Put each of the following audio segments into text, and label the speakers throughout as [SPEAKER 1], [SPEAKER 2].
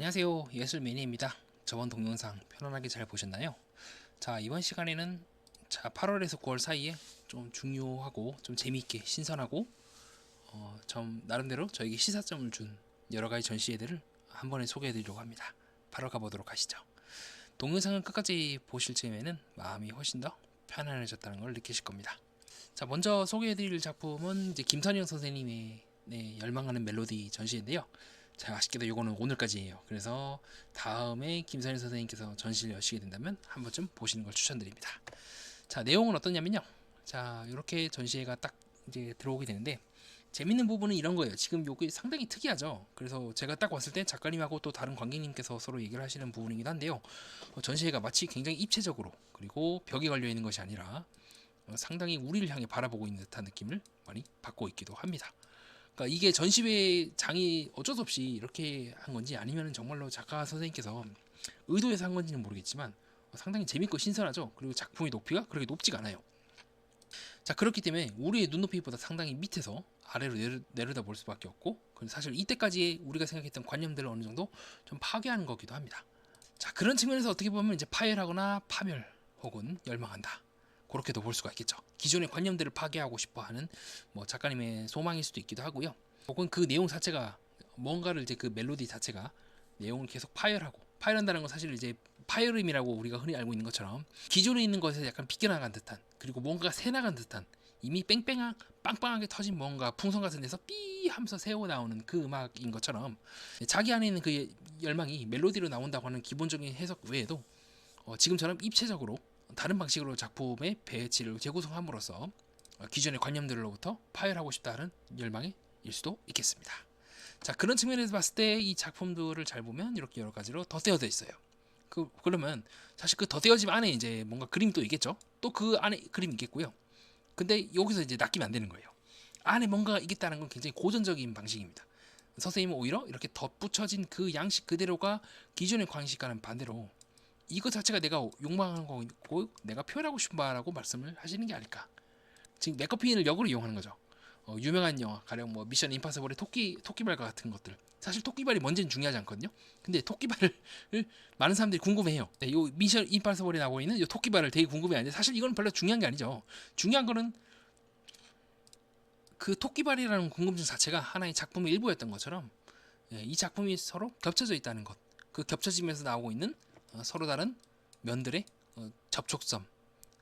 [SPEAKER 1] 안녕하세요, 예술매니아입니다. 저번 동영상 편안하게 잘 보셨나요? 자, 이번 시간에는 8월에서 9월 사이에 좀 중요하고 좀 재미있게 신선하고 좀 나름대로 저에게 시사점을 준 여러가지 전시회들을 한 번에 소개해드리려고 합니다. 바로 가보도록 하시죠. 동영상을 끝까지 보실 즈음에는 마음이 훨씬 더 편안해졌다는 걸 느끼실 겁니다. 자, 먼저 소개해드릴 작품은 이제 김선영 선생님의 열망하는 멜로디 전시인데요. 자, 아쉽게도 이거는 오늘까지예요. 그래서 다음에 김선영 선생님께서 전시를 여시게 된다면 한 번쯤 보시는 걸 추천드립니다. 자, 내용은 어떠냐면요. 자, 이렇게 전시회가 딱 이제 들어오게 되는데 재밌는 부분은 이런 거예요. 지금 요게 상당히 특이하죠. 그래서 제가 딱 왔을 때 작가님하고 또 다른 관객님께서 서로 얘기를 하시는 부분이긴 한데요. 전시회가 마치 굉장히 입체적으로 그리고 벽에 걸려 있는 것이 아니라 상당히 우리를 향해 바라보고 있는 듯한 느낌을 많이 받고 있기도 합니다. 그러니까 이게 전시회 장이 어쩔 수 없이 이렇게 한 건지 아니면 정말로 작가 선생님께서 의도해서 한 건지는 모르겠지만 상당히 재밌고 신선하죠. 그리고 작품의 높이가 그렇게 높지가 않아요. 자, 그렇기 때문에 우리의 눈높이보다 상당히 밑에서 아래로 내려다 볼 수밖에 없고, 사실 이때까지 우리가 생각했던 관념들을 어느 정도 좀 파괴하는 거기도 합니다. 자, 그런 측면에서 어떻게 보면 이제 파열하거나 파멸 혹은 열망한다, 그렇게도 볼 수가 있겠죠. 기존의 관념들을 파괴하고 싶어하는 작가님의 소망일 수도 있기도 하고요. 혹은 그 내용 자체가 뭔가를 이제 그 멜로디 자체가 내용을 계속 파열한다는 건 사실 이제 파열음이라고 우리가 흔히 알고 있는 것처럼 기존에 있는 것에서 약간 비껴나간 듯한, 그리고 뭔가 새나간 듯한, 이미 빵빵하게 터진 뭔가 풍선 같은 데서 삐 하면서 새어 나오는 그 음악인 것처럼 자기 안에 있는 그 열망이 멜로디로 나온다고 하는 기본적인 해석 외에도 지금처럼 입체적으로 다른 방식으로 작품의 배치를 재구성함으로써 기존의 관념들로부터 파열하고 싶다는 열망일 수도 있겠습니다. 자, 그런 측면에서 봤을 때 이 작품들을 잘 보면 이렇게 여러 가지로 덧대어져 있어요. 그러면 사실 그 덧대어짐 안에 이제 뭔가 그림이 또 있겠죠. 또 그 안에 그림이 있겠고요. 근데 여기서 이제 낚이면 안 되는 거예요. 안에 뭔가가 있겠다는 건 굉장히 고전적인 방식입니다. 선생님은 오히려 이렇게 덧붙여진 그 양식 그대로가 기존의 방식과는 반대로 이거 자체가 내가 욕망하는 거고 내가 표현하고 싶은 바라고 말씀을 하시는 게 아닐까. 지금 메커핀을 역으로 이용하는 거죠. 유명한 영화 가령 미션 임파서블의 토끼발과 같은 것들, 사실 토끼발이 뭔지는 중요하지 않거든요. 근데 토끼발을 많은 사람들이 궁금해해요. 네, 요 미션 임파서블에 나오고 있는 요 토끼발을 되게 궁금해하는데 사실 이건 별로 중요한 게 아니죠. 중요한 거는 그 토끼발이라는 궁금증 자체가 하나의 작품의 일부였던 것처럼, 이 작품이 서로 겹쳐져 있다는 것, 그 겹쳐지면서 나오고 있는 서로 다른 면들의 접촉점,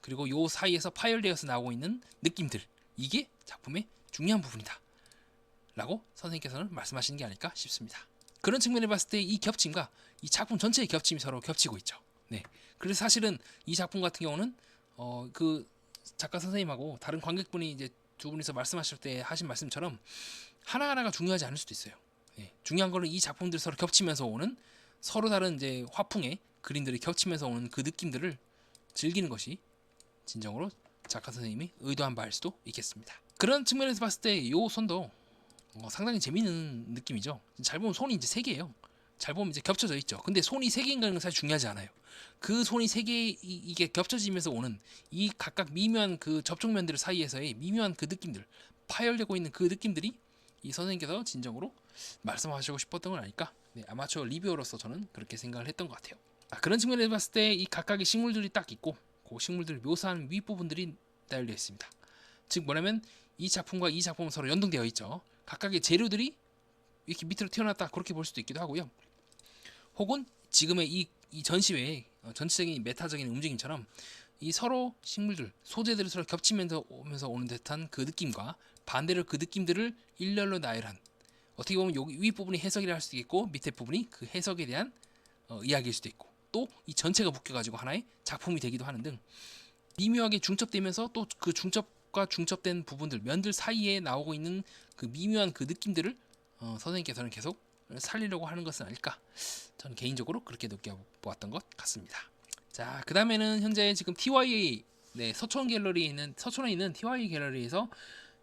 [SPEAKER 1] 그리고 요 사이에서 파열되어서 나오고 있는 느낌들, 이게 작품의 중요한 부분이다 라고 선생님께서는 말씀하시는 게 아닐까 싶습니다. 그런 측면에 봤을 때 이 겹침과 이 작품 전체의 겹침이 서로 겹치고 있죠. 네. 그래서 사실은 이 작품 같은 경우는 그 작가 선생님하고 다른 관객분이 이제 두 분이서 말씀하실 때 하신 말씀처럼 하나하나가 중요하지 않을 수도 있어요. 네. 중요한 거는 이 작품들이 서로 겹치면서 오는 서로 다른 이제 화풍의 그림들이 겹치면서 오는 그 느낌들을 즐기는 것이 진정으로 작가 선생님이 의도한 바일 수도 있겠습니다. 그런 측면에서 봤을 때 이 손도 상당히 재밌는 느낌이죠. 잘 보면 손이 이제 3개예요. 잘 보면 이제 겹쳐져 있죠. 근데 손이 3개인 건 사실 중요하지 않아요. 그 손이 3개 이게 겹쳐지면서 오는 이 각각 미묘한 그 접촉면들 사이에서의 미묘한 그 느낌들, 파열되고 있는 그 느낌들이 이 선생님께서 진정으로 말씀하시고 싶었던 건 아닐까. 네, 아마추어 리뷰어로서 저는 그렇게 생각을 했던 것 같아요. 그런 측면에서 봤을 때 이 각각의 식물들이 딱 있고 그 식물들을 묘사한 윗부분들이 달려 있습니다. 즉 뭐냐면 이 작품과 이 작품은 서로 연동되어 있죠. 각각의 재료들이 이렇게 밑으로 튀어나왔다, 그렇게 볼 수도 있기도 하고요. 혹은 지금의 이 전시회의 전체적인 메타적인 움직임처럼 이 서로 식물들, 소재들이 서로 겹치면서 오면서 오는 듯한 그 느낌과 반대로 그 느낌들을 일렬로 나열한, 어떻게 보면 여기 윗부분이 해석이라 할 수도 있고 밑에 부분이 그 해석에 대한 이야기일 수도 있고, 또 이 전체가 묶여가지고 하나의 작품이 되기도 하는 등 미묘하게 중첩되면서 또 그 중첩과 중첩된 부분들, 면들 사이에 나오고 있는 그 미묘한 그 느낌들을 선생님께서는 계속 살리려고 하는 것은 아닐까, 저는 개인적으로 그렇게 느껴보았던 것 같습니다. 자, 그 다음에는 현재 지금 TY, 서촌에 있는 TY 갤러리에서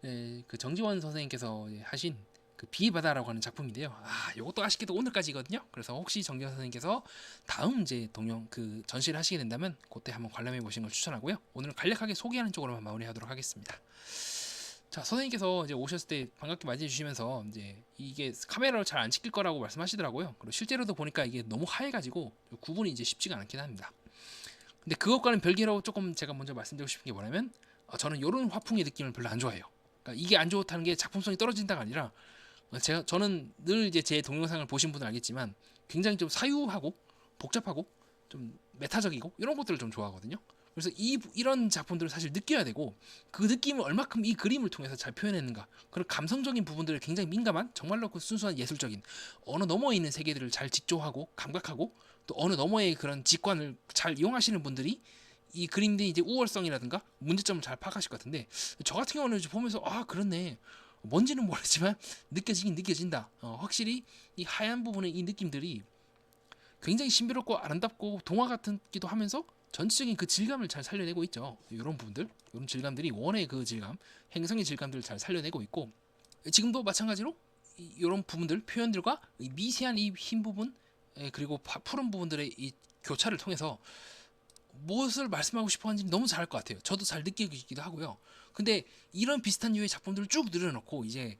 [SPEAKER 1] 그 정지원 선생님께서 하신 그 비의 바다라고 하는 작품인데요. 요것도 아쉽게도 오늘까지거든요. 그래서 혹시 정지원 선생님께서 다음 이제 그 전시를 하시게 된다면 그때 한번 관람해 보시는 걸 추천하고요. 오늘 간략하게 소개하는 쪽으로만 마무리하도록 하겠습니다. 자, 선생님께서 이제 오셨을 때 반갑게 맞이해 주시면서 이제 이게 카메라로 잘 안 찍힐 거라고 말씀하시더라고요. 그리고 실제로도 보니까 이게 너무 하얘가지고 구분이 이제 쉽지가 않긴 합니다. 근데 그것과는 별개로 조금 제가 먼저 말씀드리고 싶은 게 뭐냐면, 저는 이런 화풍의 느낌을 별로 안 좋아해요. 그러니까 이게 안 좋다는 게 작품성이 떨어진다가 아니라, 저는 늘 이제 제 동영상을 보신 분은 알겠지만 굉장히 좀 사유하고 복잡하고 좀 메타적이고 이런 것들을 좀 좋아하거든요. 그래서 이런 작품들을 사실 느껴야 되고, 그 느낌을 얼마큼 이 그림을 통해서 잘 표현했는가, 그런 감성적인 부분들을 굉장히 민감한, 정말로 그 순수한 예술적인 어느 너머에 있는 세계들을 잘 직조하고 감각하고, 또 어느 너머의 그런 직관을 잘 이용하시는 분들이 이 그림들의 이제 우월성이라든가 문제점을 잘 파악하실 것 같은데, 저 같은 경우는 이제 보면서 그렇네, 뭔지는 모르지만 느껴지긴 느껴진다. 확실히 이 하얀 부분의 이 느낌들이 굉장히 신비롭고 아름답고 동화 같기도 하면서 전체적인 그 질감을 잘 살려내고 있죠. 이런 부분들, 이런 질감들이 원의 그 질감, 행성의 질감들을 잘 살려내고 있고, 지금도 마찬가지로 이런 부분들, 표현들과 이 미세한 이 흰 부분, 그리고 푸른 부분들의 이 교차를 통해서 무엇을 말씀하고 싶어 하는지 너무 잘할 것 같아요. 저도 잘 느끼기도 하고요. 근데 이런 비슷한 류의 작품들을 쭉 늘어놓고 이제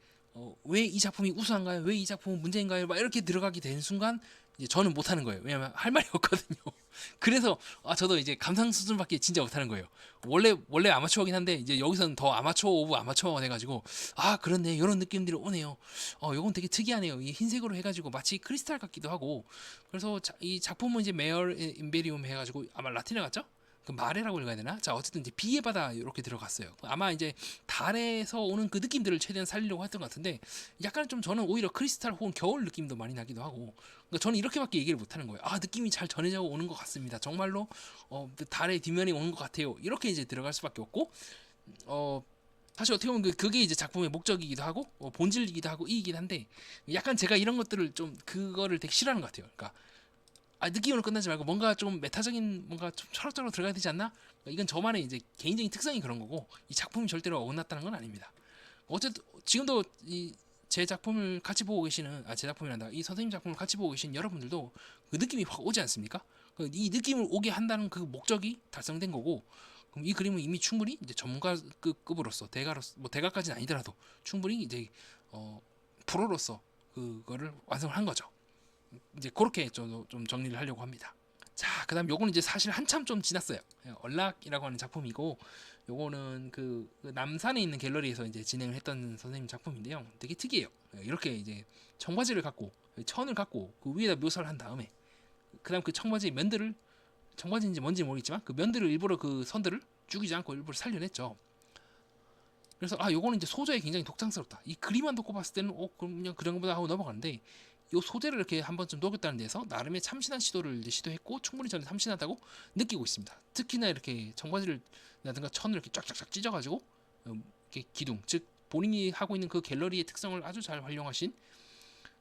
[SPEAKER 1] 왜 이 작품이 우수한가요? 왜 이 작품은 문제인가요? 막 이렇게 들어가게 되는 순간 이제 저는 못하는 거예요. 왜냐면 할 말이 없거든요. 그래서 저도 이제 감상 수준밖에 진짜 못하는 거예요. 원래 아마추어긴 한데 이제 여기서는 더 아마추어 오브 아마추어가 돼가지고, 그렇네, 이런 느낌들이 오네요. 요건 되게 특이하네요. 이 흰색으로 해가지고 마치 크리스탈 같기도 하고. 그래서 이 작품은 이제 메얼 임베리움 해가지고 아마 라틴어 같죠? 그 마레라고 읽어야 되나? 자, 어쨌든 이제 비의 바다 이렇게 들어갔어요. 아마 이제 달에서 오는 그 느낌들을 최대한 살리려고 했던 것 같은데, 약간 좀 저는 오히려 크리스탈 혹은 겨울 느낌도 많이 나기도 하고. 그러니까 저는 이렇게밖에 얘기를 못하는 거예요. 느낌이 잘 전해져 오는 것 같습니다. 정말로 달의 뒷면이 오는 것 같아요. 이렇게 이제 들어갈 수밖에 없고, 사실 어떻게 보면 그게 이제 작품의 목적이기도 하고 본질이기도 하고 이기긴 한데, 약간 제가 이런 것들을 좀 그거를 되게 싫어하는 것 같아요. 그러니까 느낌으로 끝나지 말고 뭔가 좀 메타적인, 뭔가 좀 철학적으로 들어가야 되지 않나? 이건 저만의 이제 개인적인 특성이 그런 거고, 이 작품이 절대로 어긋났다는 건 아닙니다. 어쨌든 지금도 제 작품을 같이 보고 계시는, 제 작품이란다, 이 선생님 작품을 같이 보고 계신 여러분들도 그 느낌이 확 오지 않습니까? 이 느낌을 오게 한다는 그 목적이 달성된 거고, 그럼 이 그림은 이미 충분히 이제 전문가급으로서, 대가로서, 뭐 대가까지는 아니더라도 충분히 이제 프로로서 그거를 완성을 한 거죠. 이제 그렇게 좀 정리를 하려고 합니다. 자, 그다음 요거는 이제 사실 한참 좀 지났어요. 얼락이라고 하는 작품이고, 요거는 그 남산에 있는 갤러리에서 이제 진행을 했던 선생님 작품인데요. 되게 특이해요. 이렇게 이제 청바지를 갖고, 천을 갖고 그 위에다 묘사를 한 다음에, 그다음 그 청바지 면들을, 청바지인지 뭔지 모르겠지만 그 면들을 일부러 그 선들을 죽이지 않고 일부러 살려냈죠. 그래서 요거는 이제 소재에 굉장히 독창스럽다. 이 그림만 놓고 봤을 때는 그냥 그런 것보다 하고 넘어가는데, 이 소재를 이렇게 한 번쯤 녹였다는 데서 나름의 참신한 시도를 이제 시도했고, 충분히 저는 참신하다고 느끼고 있습니다. 특히나 이렇게 청바지를 라든가 천을 이렇게 쫙쫙쫙 찢어가지고 이렇게 기둥, 즉 본인이 하고 있는 그 갤러리의 특성을 아주 잘 활용하신,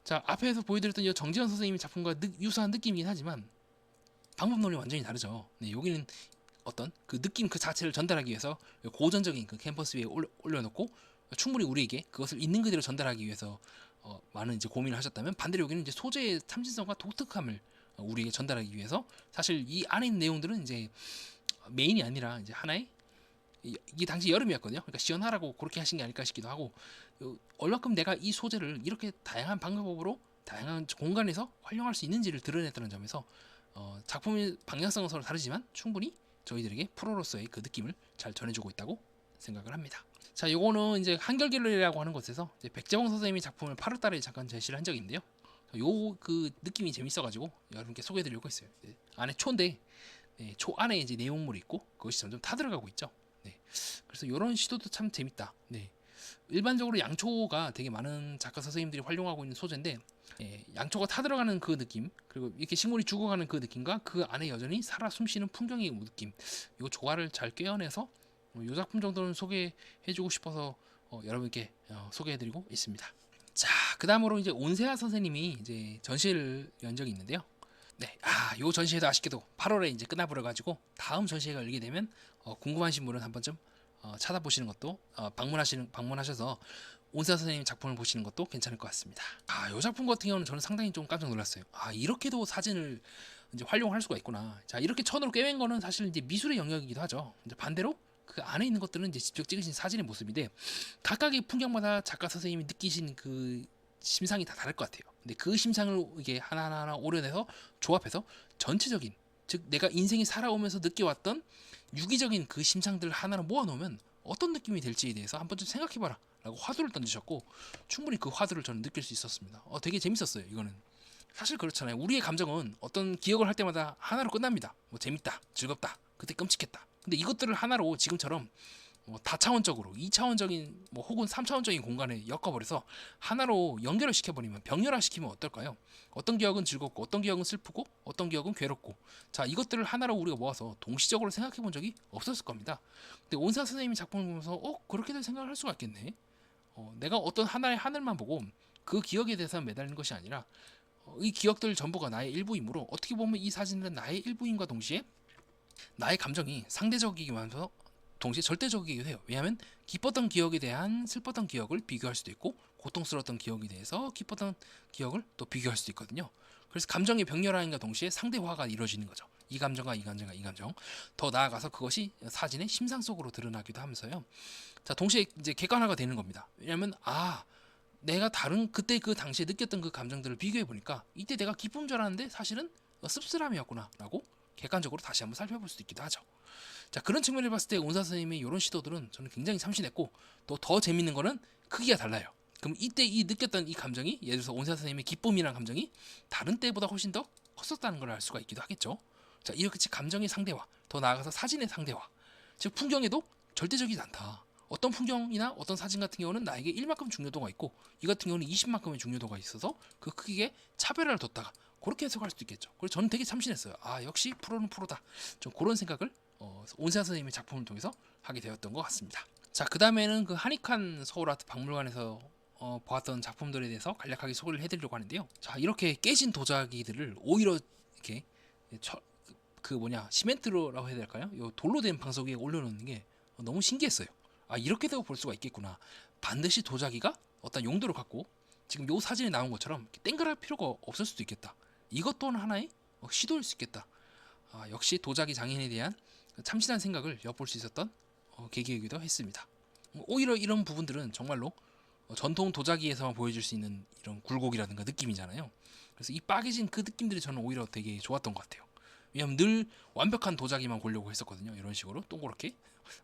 [SPEAKER 1] 자, 앞에서 보여드렸던 이 정지현 선생님의 작품과 유사한 느낌이긴 하지만 방법론이 완전히 다르죠. 네, 여기는 어떤 그 느낌 그 자체를 전달하기 위해서 고전적인 그 캔버스 위에 올려놓고 충분히 우리에게 그것을 있는 그대로 전달하기 위해서 많은 이제 고민을 하셨다면, 반대로 여기는 이제 소재의 참신성과 독특함을 우리에게 전달하기 위해서 사실 이 안에 있는 내용들은 이제 메인이 아니라 이제 하나의, 이게 당시 여름이었거든요. 그러니까 시원하라고 그렇게 하신 게 아닐까 싶기도 하고, 얼마큼 내가 이 소재를 이렇게 다양한 방법으로 다양한 공간에서 활용할 수 있는지를 드러냈다는 점에서 작품의 방향성은 서로 다르지만 충분히 저희들에게 프로로서의 그 느낌을 잘 전해주고 있다고 생각을 합니다. 자, 요거는 이제 한결갤러리라고 하는 곳에서 이제 백재봉 선생님이 작품을 8월달에 잠깐 제시를 한 적이 있는데요. 요 그 느낌이 재밌어가지고 여러분께 소개해드리려고 했어요. 안에 초인데, 초 안에 이제 내용물이 있고 그것이 점점 타들어가고 있죠. 네, 그래서 이런 시도도 참 재밌다. 네, 일반적으로 양초가 되게 많은 작가 선생님들이 활용하고 있는 소재인데, 양초가 타들어가는 그 느낌, 그리고 이렇게 식물이 죽어가는 그 느낌과 그 안에 여전히 살아 숨쉬는 풍경의 느낌, 이 조화를 잘 꿰어내서 이 작품 정도는 소개해주고 싶어서 여러분께 소개해드리고 있습니다. 자, 그 다음으로 이제 온세아 선생님이 이제 전시를 연 적이 있는데요. 네, 요 전시회도 아쉽게도 8월에 이제 끝나버려가지고, 다음 전시회가 열리게 되면 궁금하신 분은 한 번쯤 찾아보시는 것도, 방문하셔서 온세아 선생님 작품을 보시는 것도 괜찮을 것 같습니다. 요 작품 같은 경우는 저는 상당히 좀 깜짝 놀랐어요. 이렇게도 사진을 이제 활용할 수가 있구나. 자, 이렇게 천으로 꿰맨 거는 사실 이제 미술의 영역이기도 하죠. 이제 반대로 그 안에 있는 것들은 이제 직접 찍으신 사진의 모습인데 각각의 풍경마다 작가 선생님이 느끼신 그 심상이 다 다를 것 같아요. 근데 그 심상을 이게 하나하나 오려내서 조합해서 전체적인, 즉 내가 인생이 살아오면서 느껴왔던 유기적인 그 심상들을 하나로 모아놓으면 어떤 느낌이 될지에 대해서 한번 좀 생각해봐라 라고 화두를 던지셨고, 충분히 그 화두를 저는 느낄 수 있었습니다. 되게 재밌었어요. 이거는 사실 그렇잖아요. 우리의 감정은 어떤 기억을 할 때마다 하나로 끝납니다. 뭐 재밌다, 즐겁다, 그때 끔찍했다. 근데 이것들을 하나로 지금처럼 다차원적으로 2차원적인 혹은 3차원적인 공간에 엮어버려서 하나로 연결을 시켜버리면, 병렬화시키면 어떨까요? 어떤 기억은 즐겁고 어떤 기억은 슬프고 어떤 기억은 괴롭고, 자 이것들을 하나로 우리가 모아서 동시적으로 생각해 본 적이 없었을 겁니다. 근데 온사 선생님이 작품을 보면서 그렇게도 생각을 할 수가 있겠네. 내가 어떤 하나의 하늘만 보고 그 기억에 대해서 매달리는 것이 아니라 이 기억들 전부가 나의 일부이므로, 어떻게 보면 이 사진은 나의 일부임과 동시에 나의 감정이 상대적이면서 동시에 절대적이기도 해요. 왜냐하면 기뻤던 기억에 대한 슬펐던 기억을 비교할 수도 있고, 고통스러웠던 기억에 대해서 기뻤던 기억을 또 비교할 수도 있거든요. 그래서 감정의 병렬화인과 동시에 상대화가 이루어지는 거죠. 이 감정과 이 감정과 이 감정, 더 나아가서 그것이 사진의 심상 속으로 드러나기도 하면서요. 자, 동시에 이제 객관화가 되는 겁니다. 왜냐하면 내가 다른 그때 그 당시에 느꼈던 그 감정들을 비교해 보니까 이때 내가 기쁨 줄 알았는데 사실은 씁쓸함이었구나라고 객관적으로 다시 한번 살펴볼 수도 있기도 하죠. 자, 그런 측면을 봤을 때 온사 선생님의 이런 시도들은 저는 굉장히 참신했고, 또 더 재밌는 거는 크기가 달라요. 그럼 이때 이 느꼈던 이 감정이, 예를 들어서 온사 선생님의 기쁨이라는 감정이 다른 때보다 훨씬 더 컸었다는 걸 알 수가 있기도 하겠죠. 자, 이렇게 감정의 상대화, 더 나아가서 사진의 상대화, 즉 풍경에도 절대적이지 않다. 어떤 풍경이나 어떤 사진 같은 경우는 나에게 1만큼 중요도가 있고, 이 같은 경우는 20만큼의 중요도가 있어서 그 크기에 차별화를 뒀다가 그렇게 해석할 수도 있겠죠. 그래서 저는 되게 참신했어요. 역시 프로는 프로다. 좀 그런 생각을 온사 선생님의 작품을 통해서 하게 되었던 것 같습니다. 자, 그 다음에는 그 한익환 서울아트 박물관에서 보았던 작품들에 대해서 간략하게 소개를 해드리려고 하는데요. 자, 이렇게 깨진 도자기들을 오히려 이렇게 시멘트로라고 해야 될까요? 요 돌로 된 방석 위에 올려놓는 게 너무 신기했어요. 이렇게도 볼 수가 있겠구나. 반드시 도자기가 어떤 용도를 갖고 지금 요 사진에 나온 것처럼 땡글할 필요가 없을 수도 있겠다. 이것 또한 하나의 시도일 수 있겠다. 역시 도자기 장인에 대한 참신한 생각을 엿볼 수 있었던 계기이기도 했습니다. 오히려 이런 부분들은 정말로 전통 도자기에서만 보여줄 수 있는 이런 굴곡이라든가 느낌이잖아요. 그래서 이 빠개진 그 느낌들이 저는 오히려 되게 좋았던 것 같아요. 왜냐면 늘 완벽한 도자기만 보려고 했었거든요. 이런 식으로 동그랗게.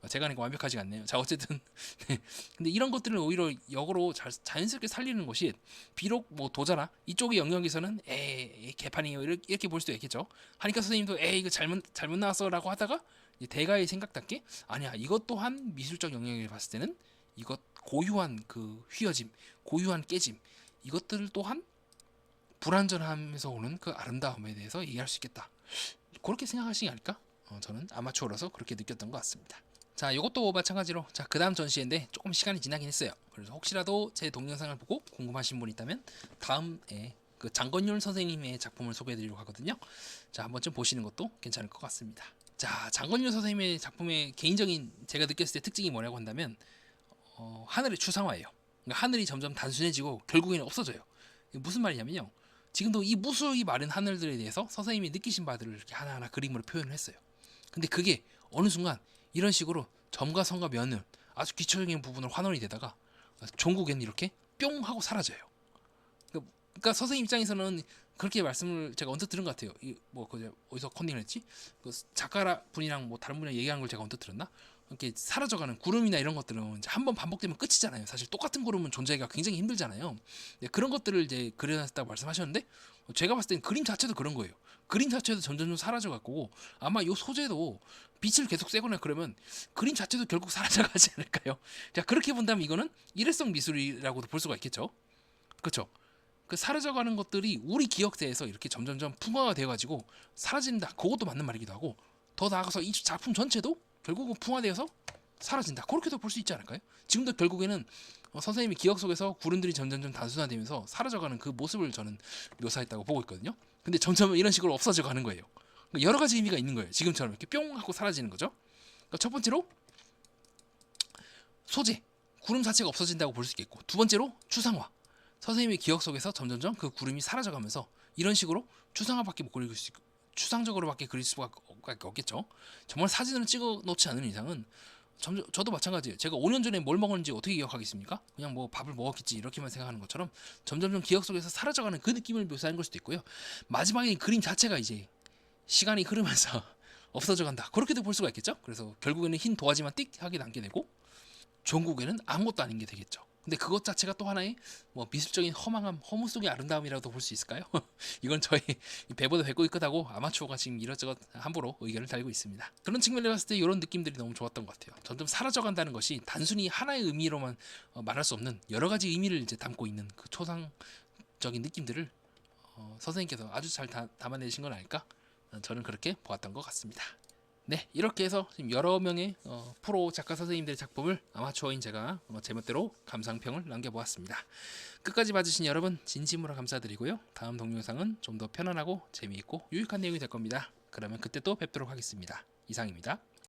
[SPEAKER 1] 제가 하니까 완벽하지 않네요. 자, 어쨌든 네. 근데 이런 것들을 오히려 역으로 자연스럽게 살리는 것이, 비록 뭐 도자나 이쪽의 영역에서는 개판이에요 이렇게 볼 수도 있겠죠. 하니까 선생님도 이거 잘못 나왔어라고 하다가 대가의 생각답게, 아니야, 이것 또한 미술적 영역을 봤을 때는 이것 고유한 그 휘어짐, 고유한 깨짐, 이것들 또한 불완전함에서 오는 그 아름다움에 대해서 얘기할 수 있겠다. 그렇게 생각하시지 않을까? 저는 아마추어라서 그렇게 느꼈던 것 같습니다. 자, 이것도 마찬가지로 그 다음 전시회인데 조금 시간이 지나긴 했어요. 그래서 혹시라도 제 동영상을 보고 궁금하신 분 있다면 다음에 그 장건율 선생님의 작품을 소개해드리려고 하거든요. 자, 한번쯤 보시는 것도 괜찮을 것 같습니다. 자, 장건율 선생님의 작품의 개인적인 제가 느꼈을 때 특징이 뭐냐고 한다면 하늘의 추상화예요. 그러니까 하늘이 점점 단순해지고 결국에는 없어져요. 이게 무슨 말이냐면요, 지금도 이 무수히 마른 하늘들에 대해서 선생님이 느끼신 바들을 이렇게 하나하나 그림으로 표현을 했어요. 근데 그게 어느 순간 이런 식으로 점과 선과 면을 아주 기초적인 부분을 환원이 되다가 종국에는 이렇게 뿅 하고 사라져요. 그러니까 선생님 입장에서는 그렇게 말씀을 제가 언뜻 들은 것 같아요. 어디서 컨닝을 했지? 그 작가 분이랑 다른 분이랑 얘기한 걸 제가 언뜻 들었나? 이렇게 사라져가는 구름이나 이런 것들은 이제 한번 반복되면 끝이잖아요. 사실 똑같은 구름은 존재하기가 굉장히 힘들잖아요. 그런 것들을 이제 그려놨다고 말씀하셨는데, 제가 봤을 땐 그림 자체도 그런 거예요. 그림 자체도 점점 사라져가고, 아마 이 소재도 빛을 계속 쐬거나 그러면 그림 자체도 결국 사라져가지 않을까요? 자, 그렇게 본다면 이거는 일회성 미술이라고도 볼 수가 있겠죠. 그렇죠? 그 사라져가는 것들이 우리 기억대에서 이렇게 점점점 풍화가 되어가지고 사라진다. 그것도 맞는 말이기도 하고, 더 나아가서 이 작품 전체도 결국은 풍화되어서 사라진다. 그렇게도 볼 수 있지 않을까요? 지금도 결국에는 선생님의 기억 속에서 구름들이 점점점 단순화되면서 사라져가는 그 모습을 저는 묘사했다고 보고 있거든요. 근데 점점 이런 식으로 없어져가는 거예요. 그러니까 여러 가지 의미가 있는 거예요. 지금처럼 이렇게 뿅 하고 사라지는 거죠. 그러니까 첫 번째로 소재, 구름 자체가 없어진다고 볼 수 있겠고, 두 번째로 추상화. 선생님의 기억 속에서 점점점 그 구름이 사라져가면서 이런 식으로 추상화밖에 못 그릴 수 있고, 추상적으로밖에 그릴 수가 없겠죠. 정말 사진으로 찍어 놓지 않은 이상은 저도 마찬가지예요. 제가 5년 전에 뭘 먹었는지 어떻게 기억하겠습니까? 그냥 뭐 밥을 먹었겠지 이렇게만 생각하는 것처럼 점점점 기억 속에서 사라져가는 그 느낌을 묘사하는 걸 수도 있고요. 마지막에 그림 자체가 이제 시간이 흐르면서 없어져 간다. 그렇게도 볼 수가 있겠죠. 그래서 결국에는 흰 도화지만 띡 하게 남게 되고 종국에는 아무것도 아닌 게 되겠죠. 근데 그것 자체가 또 하나의 뭐 미술적인 허망함, 허무 속의 아름다움이라도 볼 수 있을까요? 이건 저희 배보다 배꼽이 크다고 아마추어가 지금 이것저것 함부로 의견을 달고 있습니다. 그런 측면을 봤을 때 이런 느낌들이 너무 좋았던 것 같아요. 점점 사라져간다는 것이 단순히 하나의 의미로만 말할 수 없는 여러 가지 의미를 이제 담고 있는 그 초상적인 느낌들을 선생님께서 아주 잘 담아내신 건 아닐까? 저는 그렇게 보았던 것 같습니다. 네, 이렇게 해서 지금 여러 명의 프로 작가 선생님들의 작품을 아마추어인 제가 제멋대로 감상평을 남겨보았습니다. 끝까지 봐주신 여러분 진심으로 감사드리고요. 다음 동영상은 좀 더 편안하고 재미있고 유익한 내용이 될 겁니다. 그러면 그때 또 뵙도록 하겠습니다. 이상입니다.